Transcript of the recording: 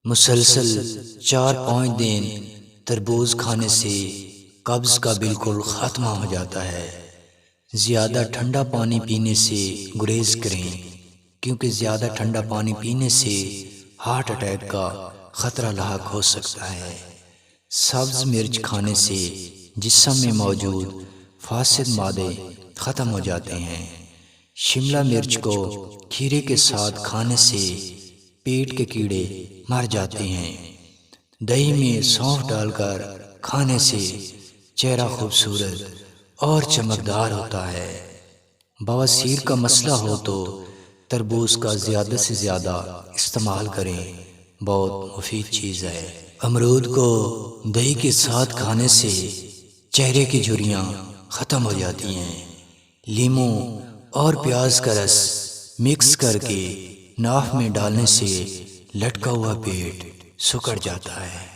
مسلسل 4-5 دن تربوز کھانے سے قبض کا بالکل خاتمہ ہو جاتا ہے۔ زیادہ ٹھنڈا پانی پینے سے گریز کریں، کیونکہ زیادہ ٹھنڈا پانی پینے سے ہارٹ اٹیک کا خطرہ لاحق ہو سکتا ہے۔ سبز مرچ کھانے سے جسم میں موجود فاسد مادے ختم ہو جاتے ہیں۔ شملہ مرچ کو کھیرے کے ساتھ کھانے سے پیٹ کے کیڑے مر جاتے ہیں۔ دہی میں سونف ڈال کر کھانے سے چہرہ خوبصورت اور چمکدار ہوتا ہے۔ بواسیر کا مسئلہ ہو تو تربوز کا زیادہ سے زیادہ استعمال کریں، بہت مفید چیز ہے۔ امرود کو دہی کے ساتھ کھانے سے چہرے کی جھریاں ختم ہو جاتی ہیں۔ لیموں اور پیاز کا رس مکس کر کے ناف میں ڈالنے سے لٹکا ہوا پیٹ سکڑ جاتا ہے۔